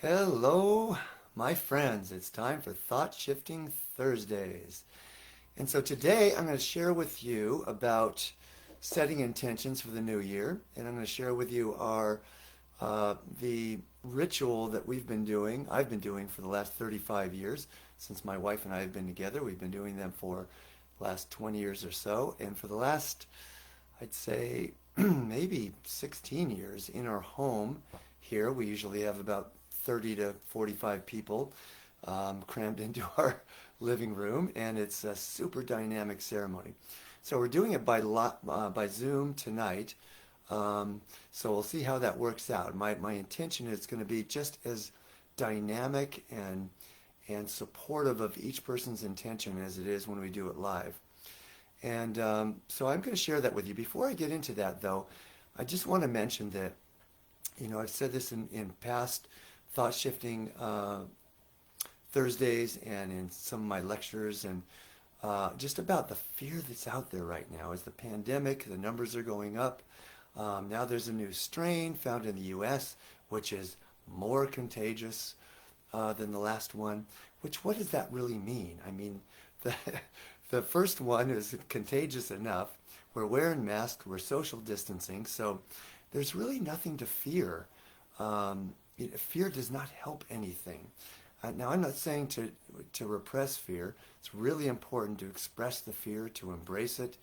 Hello, my friends. It's time for Thought Shifting Thursdays. And so today I'm going to share with you about setting intentions for the new year. And I'm going to share with you the ritual that I've been doing for the last 35 years since my wife and I have been together. We've been doing them for the last 20 years or so. And for the last, I'd say, maybe 16 years in our home here, we usually have about 30 to 45 people crammed into our living room, and it's a super dynamic ceremony. So we're doing it by Zoom tonight. So we'll see how that works out. My intention is going to be just as dynamic and supportive of each person's intention as it is when we do it live. And so I'm going to share that with you. Before I get into that, though, I just want to mention that, I've said this in past thought shifting Thursdays and in some of my lectures, and just about the fear that's out there right now. As the pandemic, the numbers are going up. Now there's a new strain found in the U.S., which is more contagious than the last one. What does that really mean? I mean, the, the first one is contagious enough. We're wearing masks, we're social distancing, so there's really nothing to fear. Fear does not help anything. Now, I'm not saying to repress fear. It's really important to express the fear, to embrace it.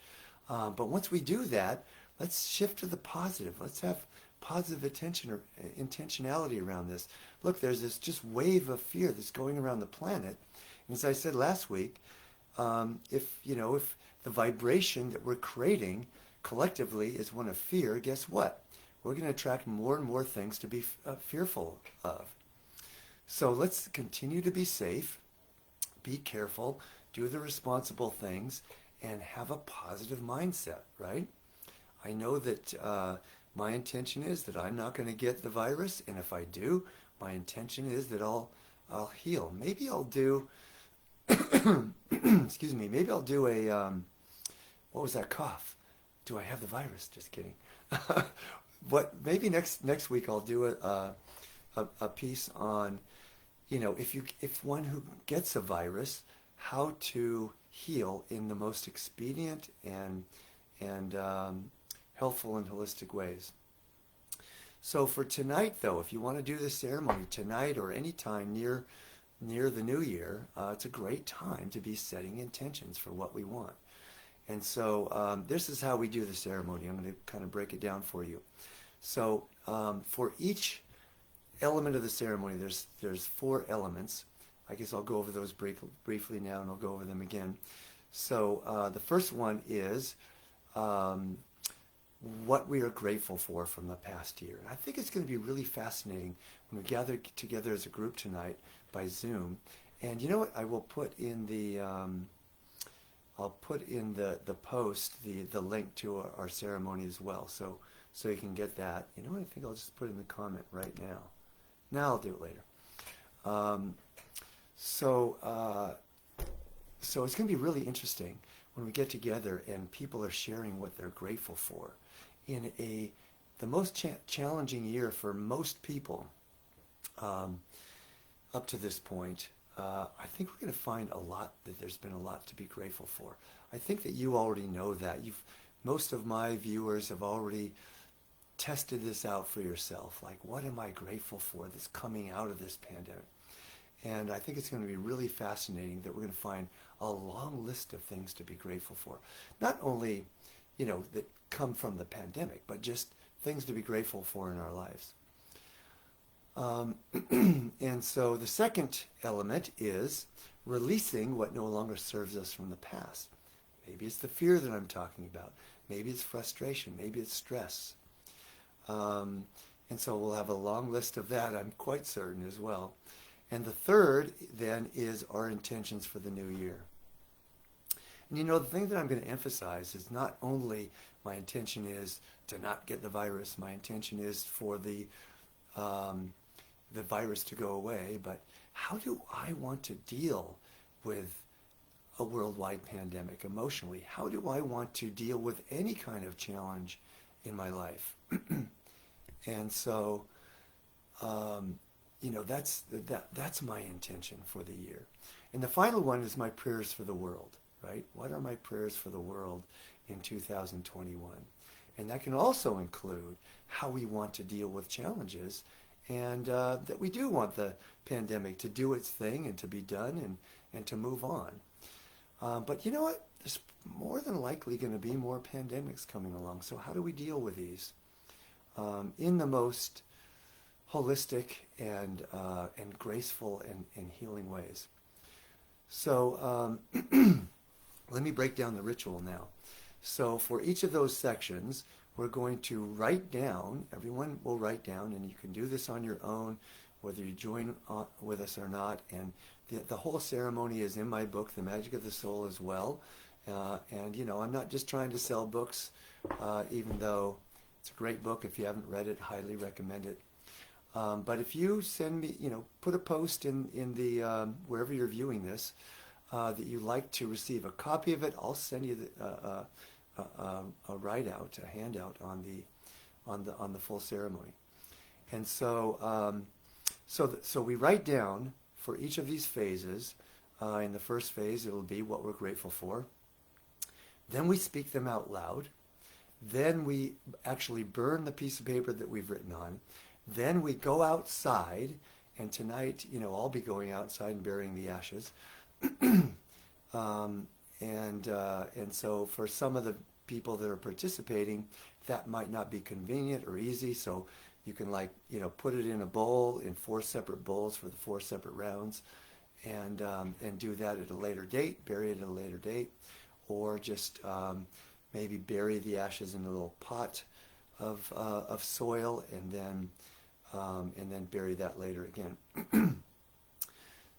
But once we do that, let's shift to the positive. Let's have positive attention or intentionality around this. Look, there's this just wave of fear that's going around the planet. And as I said last week, if the vibration that we're creating collectively is one of fear, guess what? We're going to attract more and more things to be fearful of. So let's continue to be safe, be careful, do the responsible things, and have a positive mindset, right? I know that my intention is that I'm not going to get the virus, and if I do, my intention is that I'll heal. Maybe I'll do, excuse me, maybe I'll do what was that cough? Do I have the virus? Just kidding. Maybe next week I'll do a piece on, if one who gets a virus, how to heal in the most expedient and helpful and holistic ways. So for tonight, though, if you want to do the ceremony tonight or any time near the new year, it's a great time to be setting intentions for what we want. And so this is how we do the ceremony. I'm going to kind of break it down for you. So for each element of the ceremony, there's 4 elements. I guess I'll go over those briefly now, and I'll go over them again. So the first one is what we are grateful for from the past year. And I think it's going to be really fascinating when we gather together as a group tonight by Zoom. And you know what? I will put in the post the link to our ceremony as well, so you can get that. You know what? I think I'll just put it in the comment right now. Now I'll do it later. So it's going to be really interesting when we get together and people are sharing what they're grateful for in the most challenging year for most people up to this point. I think we're going to find that there's been a lot to be grateful for. I think that you already know that. Most of my viewers have already tested this out for yourself. Like, what am I grateful for that's coming out of this pandemic? And I think it's going to be really fascinating that we're going to find a long list of things to be grateful for. Not only, that come from the pandemic, but just things to be grateful for in our lives. And so the second element is releasing what no longer serves us from the past. Maybe it's the fear that I'm talking about. Maybe it's frustration. Maybe it's stress. And so we'll have a long list of that, I'm quite certain, as well. And the third, then, is our intentions for the new year. And the thing that I'm going to emphasize is not only my intention is to not get the virus, my intention is for the virus to go away, but how do I want to deal with a worldwide pandemic emotionally? How do I want to deal with any kind of challenge in my life? And so, that's my intention for the year. And the final one is my prayers for the world, right? What are my prayers for the world in 2021? And that can also include how we want to deal with challenges, and that we do want the pandemic to do its thing and to be done, and to move on. But you know what? There's more than likely going to be more pandemics coming along. So how do we deal with these in the most holistic and graceful and healing ways? So let me break down the ritual now. So for each of those sections, we're going to write down, everyone will write down, and you can do this on your own, whether you join with us or not. And the whole ceremony is in my book, The Magic of the Soul, as well. And, I'm not just trying to sell books, even though it's a great book. If you haven't read it, highly recommend it. But if you send me, put a post in the wherever you're viewing this, that you like to receive a copy of it, I'll send you a write-out, a handout on the full ceremony. And so so we write down for each of these phases. In the first phase, it'll be what we're grateful for. Then we speak them out loud. Then we actually burn the piece of paper that we've written on. Then we go outside, and tonight, I'll be going outside and burying the ashes. And so for some of the people that are participating, that might not be convenient or easy. So you can put it in a bowl, in 4 separate bowls for the 4 separate rounds, and do that at a later date, bury it at a later date, or just maybe bury the ashes in a little pot of soil, and then bury that later again.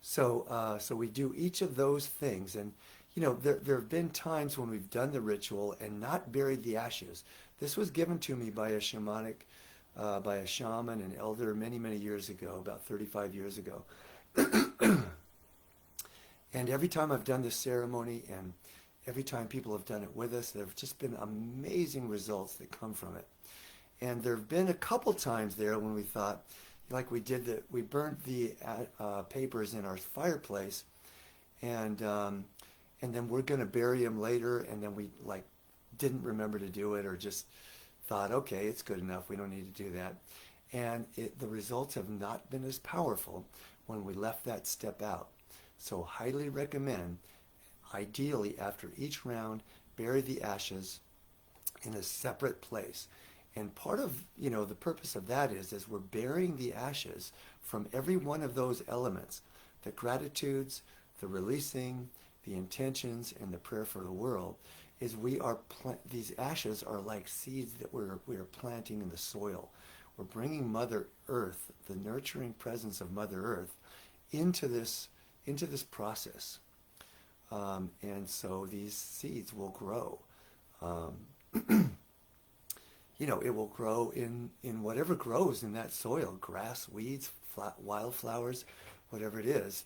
So we do each of those things, and there have been times when we've done the ritual and not buried the ashes. This was given to me by a shaman, an elder, many years ago, about 35 years ago. And every time I've done this ceremony, and every time people have done it with us, there have just been amazing results that come from it. And there have been a couple times there when we thought, like we burned the papers in our fireplace, and then we're going to bury them later, and then we didn't remember to do it, or just thought, okay, it's good enough, we don't need to do that. And the results have not been as powerful when we left that step out. So highly recommend, ideally after each round, bury the ashes in a separate place. And part of, the purpose of that is we're burying the ashes from every one of those elements, the gratitudes, the releasing, the intentions, and the prayer for the world, is these ashes are like seeds that we are planting in the soil. We're bringing Mother Earth, the nurturing presence of Mother Earth, into this process. And so these seeds will grow. It will grow in whatever grows in that soil, grass, weeds, wildflowers, whatever it is.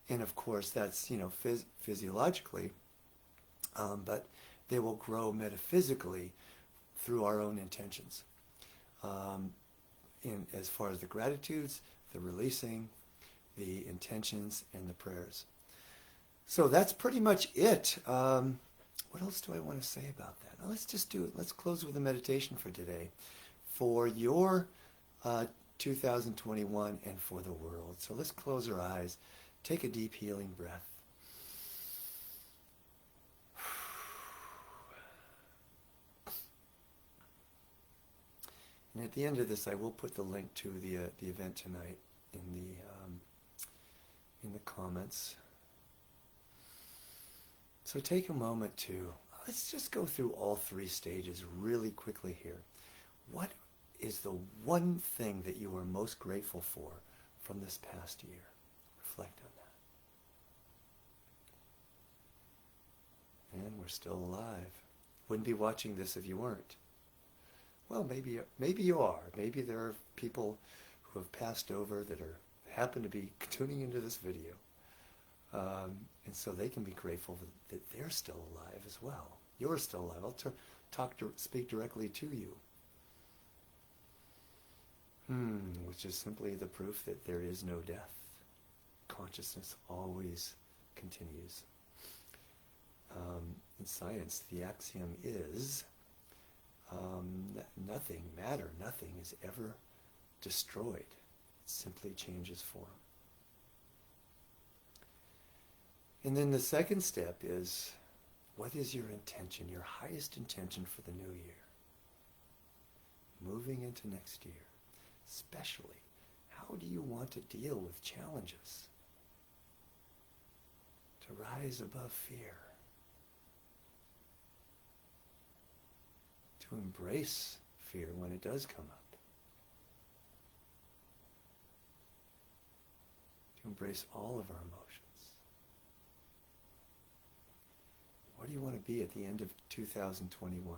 And of course, that's, physiologically, but they will grow metaphysically through our own intentions. As far as the gratitudes, the releasing, the intentions, and the prayers. So that's pretty much it. What else do I want to say about that? Now let's just do it. Let's close with a meditation for today, for your 2021 and for the world. So let's close our eyes. Take a deep healing breath. And at the end of this, I will put the link to the event tonight in the comments. So take a moment to, let's just go through all 3 stages really quickly here. What is the one thing that you are most grateful for from this past year? Reflect on that. And we're still alive. Wouldn't be watching this if you weren't. Well, maybe you are. Maybe there are people who have passed over that happen to be tuning into this video. And so they can be grateful that they're still alive as well. You're still alive. I'll speak directly to you. which is simply the proof that there is no death. Consciousness always continues. In science, the axiom is nothing, nothing is ever destroyed. It simply changes form. And then the second step is, what is your intention, your highest intention for the new year? Moving into next year, especially, how do you want to deal with challenges? To rise above fear. To embrace fear when it does come up. To embrace all of our emotions. What do you want to be at the end of 2021?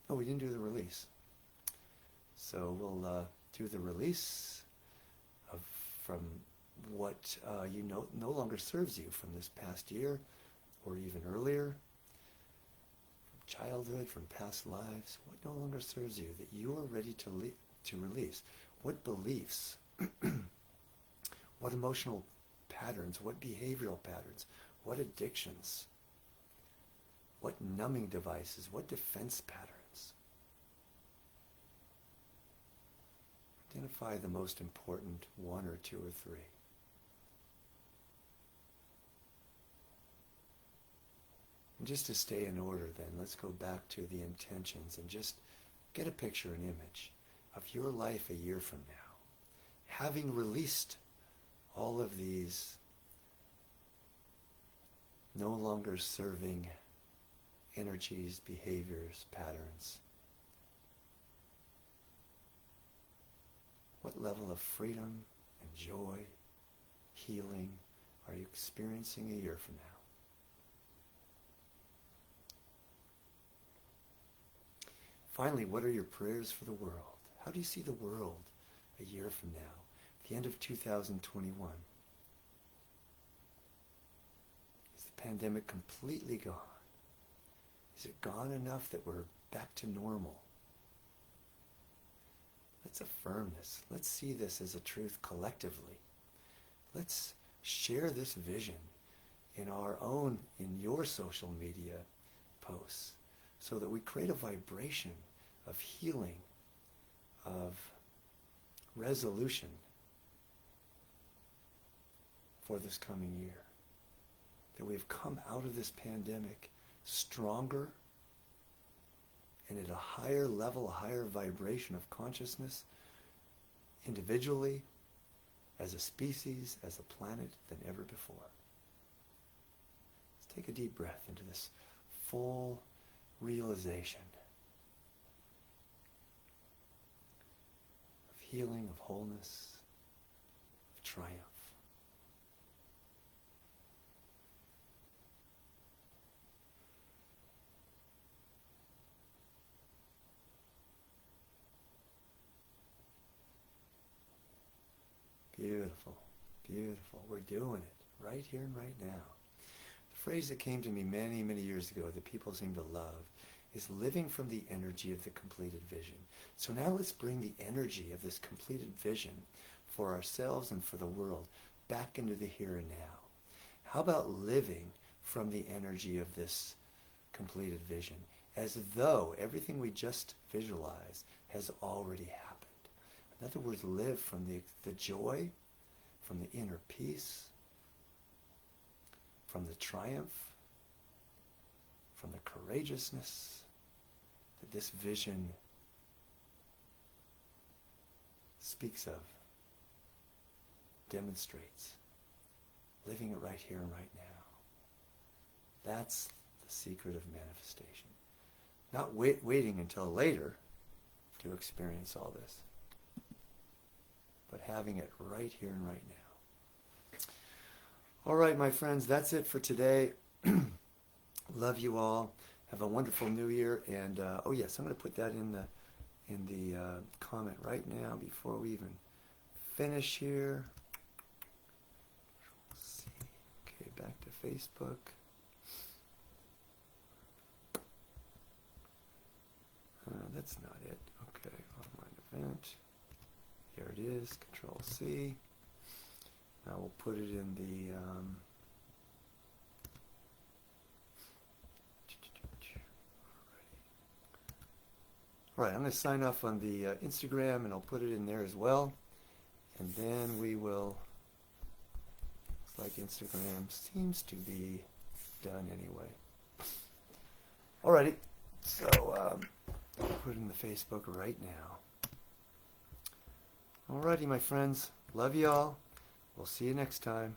Oh, we didn't do the release. So we'll do the release from what no longer serves you from this past year or even earlier, from childhood, from past lives. What no longer serves you that you are ready to release? What beliefs, what emotional patterns, what behavioral patterns, what addictions, what numbing devices, what defense patterns? Identify the most important one or two or three. And just to stay in order then, let's go back to the intentions and just get a picture, an image of your life a year from now. Having released all of these no longer serving energies, behaviors, patterns. What level of freedom and joy, healing are you experiencing a year from now? Finally, what are your prayers for the world? How do you see the world a year from now, the end of 2021? Is the pandemic completely gone? Is it gone enough that we're back to normal? Let's affirm this. Let's see this as a truth collectively. Let's share this vision in your social media posts so that we create a vibration of healing, of resolution for this coming year. That we have come out of this pandemic stronger and at a higher level, a higher vibration of consciousness, individually, as a species, as a planet, than ever before. Let's take a deep breath into this full realization of healing, of wholeness, of triumph. Beautiful, beautiful. We're doing it right here and right now. The phrase that came to me many, many years ago that people seem to love is living from the energy of the completed vision. So now let's bring the energy of this completed vision for ourselves and for the world back into the here and now. How about living from the energy of this completed vision as though everything we just visualized has already happened? In other words, live from the joy, from the inner peace, from the triumph, from the courageousness that this vision speaks of, demonstrates, living it right here and right now. That's the secret of manifestation. Not waiting until later to experience all this, but having it right here and right now. All right, my friends, that's it for today. Love you all. Have a wonderful new year. And oh yes, I'm going to put that in the comment right now before we even finish here. Let's see. Okay, back to Facebook. That's not it. Okay, online event. Here it is, Control C. Now we'll put it in the all right, I'm going to sign off on the Instagram, and I'll put it in there as well. And then we will, looks like Instagram seems to be done anyway. Alrighty, so I'll put it in the Facebook right now. Alrighty, my friends, love y'all. We'll see you next time.